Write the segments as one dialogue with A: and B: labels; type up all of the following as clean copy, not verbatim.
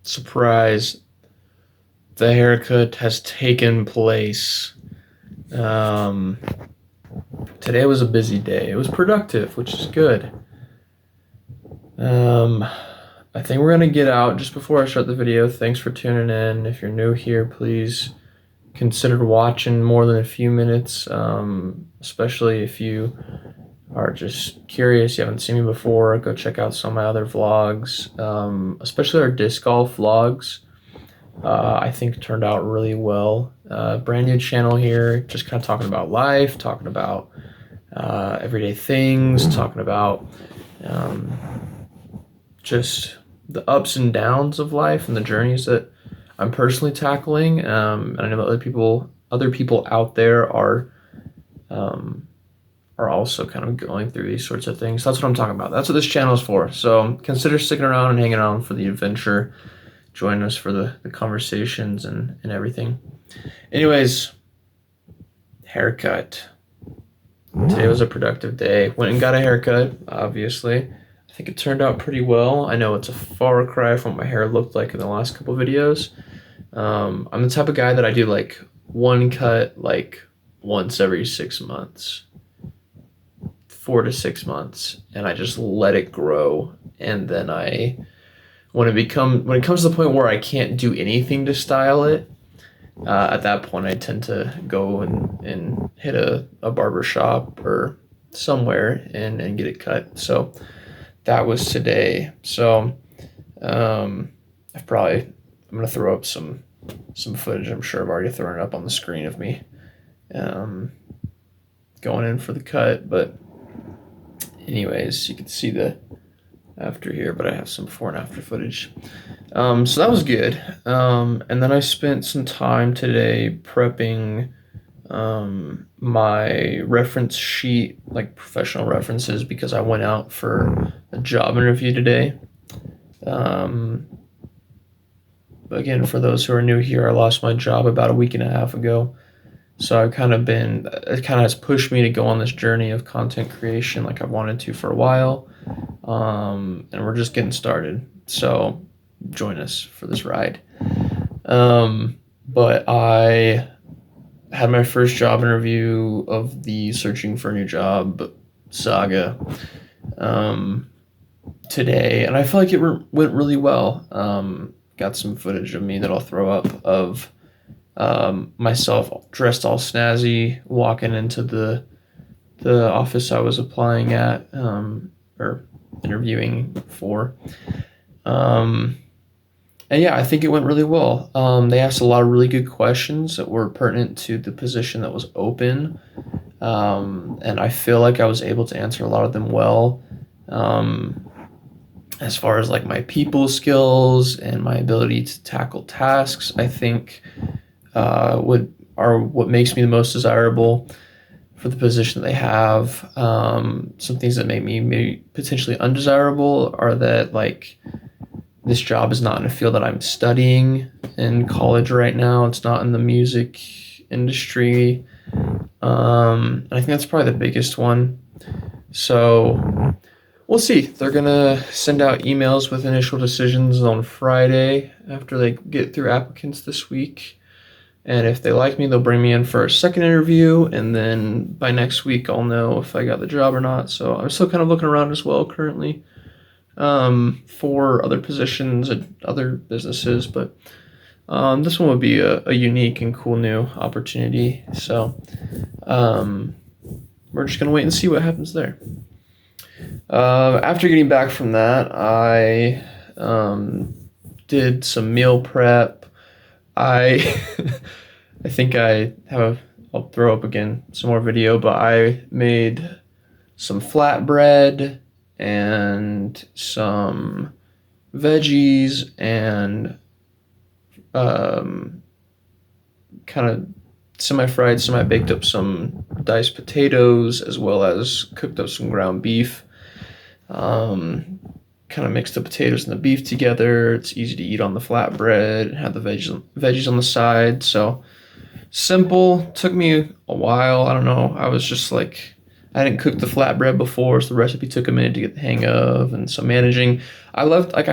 A: surprise, the haircut has taken place. Um, Today was a busy day. It was productive, which is good. Um, I think we're gonna get out just before I start the video. Thanks for tuning in. If you're new here, please consider watching more than a few minutes, especially if you are just curious, you haven't seen me before, go check out some of my other vlogs, especially our disc golf vlogs. I think turned out really well. Brand new channel here, just kind of talking about life, talking about everyday things, talking about um, just the ups and downs of life and the journeys that I'm personally tackling. And I know that other people out there um, are also kind of going through these sorts of things. That's what I'm talking about. That's what this channel is for. So consider sticking around and hanging around for the adventure. Join us for the conversations and everything. Anyways, haircut. Today was a productive day. Went and got a haircut, obviously. I think it turned out pretty well. I know it's a far cry from what my hair looked like in the last couple videos. I'm the type of guy that I do like one cut like once every 6 months. 4 to 6 months, and I just let it grow. And then when it comes to the point where I can't do anything to style it, at that point I tend to go and hit a barber shop or somewhere and get it cut. So that was today. So I'm gonna throw up some footage. I'm sure I've already thrown it up on the screen of me going in for the cut, but anyways, you can see the after here, but I have some before and after footage. So that was good. And then I spent some time today prepping my reference sheet, like professional references, because I went out for a job interview today. Again, for those who are new here, I lost my job about a week and a half ago. So it kind of has pushed me to go on this journey of content creation like I've wanted to for a while. And we're just getting started. So join us for this ride. But I had my first job interview of the searching for a new job saga today, and I feel like it went really well. Got some footage of me that I'll throw up of myself dressed all snazzy, walking into the office I was applying at, or interviewing for. And yeah, I think it went really well. They asked a lot of really good questions that were pertinent to the position that was open. And I feel like I was able to answer a lot of them well. As far as like my people skills and my ability to tackle tasks, I think what makes me the most desirable for the position that they have. Some things that make me maybe potentially undesirable are that like this job is not in a field that I'm studying in college right now. It's not in the music industry. And I think that's probably the biggest one. So we'll see. They're gonna send out emails with initial decisions on Friday after they get through applicants this week. And if they like me, they'll bring me in for a second interview. And then by next week, I'll know if I got the job or not. So I'm still kind of looking around as well currently for other positions at other businesses. But this one would be a unique and cool new opportunity. So we're just going to wait and see what happens there. After getting back from that, I did some meal prep. I think I'll throw up again some more video, but I made some flatbread and some veggies and kind of semi-fried, semi-baked up some diced potatoes, as well as cooked up some ground beef. Kind of mixed the potatoes and the beef together. It's easy to eat on the flatbread. Had the veggies on the side. So simple. Took me a while. I don't know. I was just like, I hadn't cooked the flatbread before, so the recipe took a minute to get the hang of. And so managing, I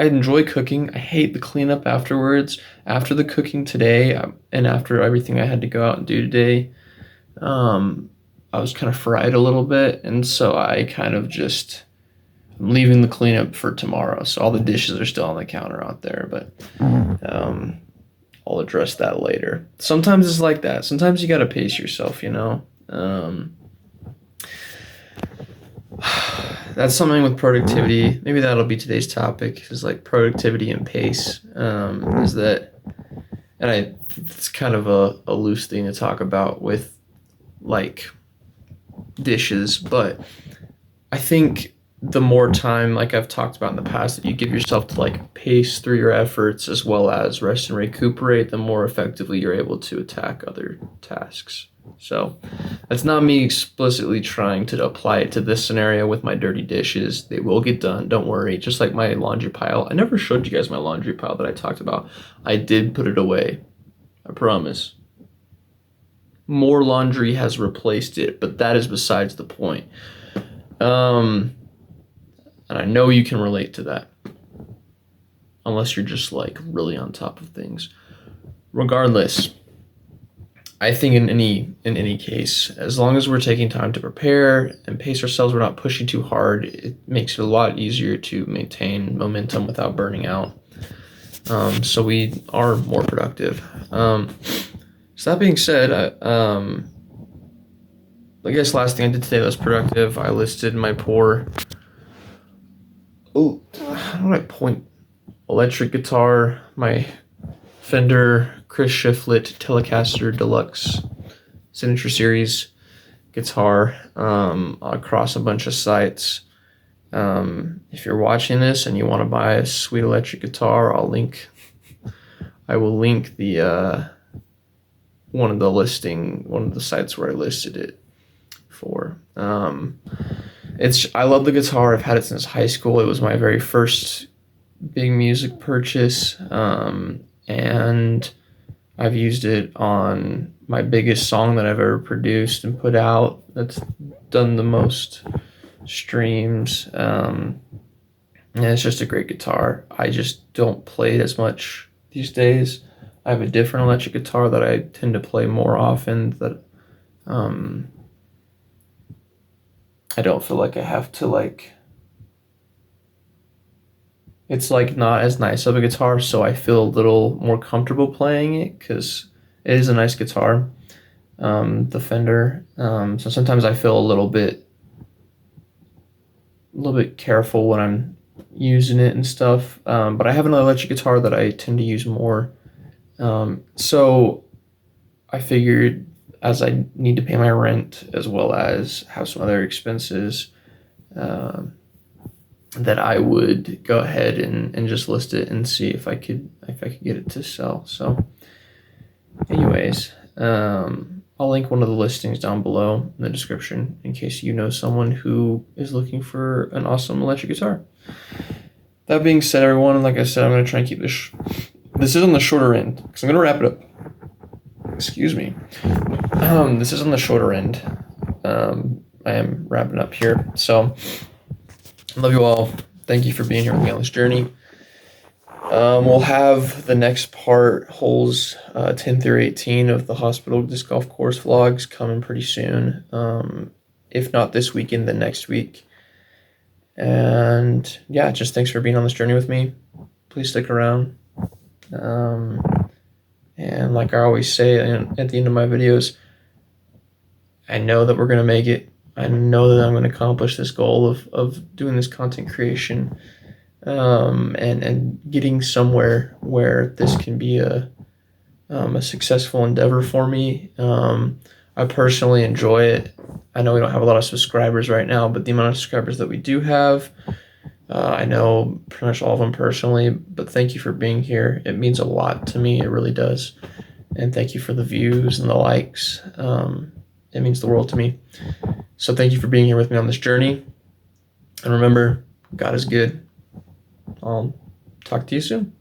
A: enjoy cooking. I hate the cleanup afterwards. After the cooking today, and after everything I had to go out and do today, I was kind of fried a little bit. And so I kind of just, I'm leaving the cleanup for tomorrow. So all the dishes are still on the counter out there, but I'll address that later. Sometimes it's like that. Sometimes you got to pace yourself, you know? That's something with productivity. Maybe that'll be today's topic, is like productivity and pace. Is that, and it's kind of a loose thing to talk about with like dishes, but I think the more time, like I've talked about in the past, that you give yourself to like pace through your efforts as well as rest and recuperate, the more effectively you're able to attack other tasks. So that's not me explicitly trying to apply it to this scenario with my dirty dishes. They will get done, don't worry. Just like my laundry pile. I never showed you guys my laundry pile that I talked about. I did put it away. I promise. More laundry has replaced it, but that is besides the point. And I know you can relate to that. Unless you're just like really on top of things. Regardless, I think in any case, as long as we're taking time to prepare and pace ourselves, we're not pushing too hard, it makes it a lot easier to maintain momentum without burning out. So we are more productive. So that being said, I guess last thing I did today that was productive, I listed my how do I point? Electric guitar, my Fender Chris Shiflett Telecaster Deluxe Signature Series guitar across a bunch of sites. If you're watching this and you want to buy a sweet electric guitar, I will link the one of the sites where I listed it for. I love the guitar. I've had it since high school. It was my very first big music purchase, and I've used it on my biggest song that I've ever produced and put out. That's done the most streams, and it's just a great guitar. I just don't play it as much these days. I have a different electric guitar that I tend to play more often, that I don't feel like I have to like, it's like not as nice of a guitar, so I feel a little more comfortable playing it because it is a nice guitar, the Fender. So sometimes I feel a little bit careful when I'm using it and stuff. But I have an electric guitar that I tend to use more. So I figured, as I need to pay my rent as well as have some other expenses, that I would go ahead and just list it and see if I could get it to sell. So anyways, I'll link one of the listings down below in the description in case you know someone who is looking for an awesome electric guitar. That being said, everyone, like I said, I'm going to try and keep this is on the shorter end because I'm going to wrap it up. Excuse me. This is on the shorter end. I am wrapping up here. So I love you all. Thank you for being here with me on this journey. We'll have the next part, holes 10 through 18 of the hospital disc golf course vlogs, coming pretty soon. If not this weekend, then next week. And yeah, just thanks for being on this journey with me. Please stick around. And like I always say at the end of my videos, I know that we're going to make it. I know that I'm going to accomplish this goal of doing this content creation, and getting somewhere where this can be a successful endeavor for me. I personally enjoy it. I know we don't have a lot of subscribers right now, but the amount of subscribers that we do have, I know pretty much all of them personally, but thank you for being here. It means a lot to me. It really does. And thank you for the views and the likes. It means the world to me. So thank you for being here with me on this journey. And remember, God is good. I'll talk to you soon.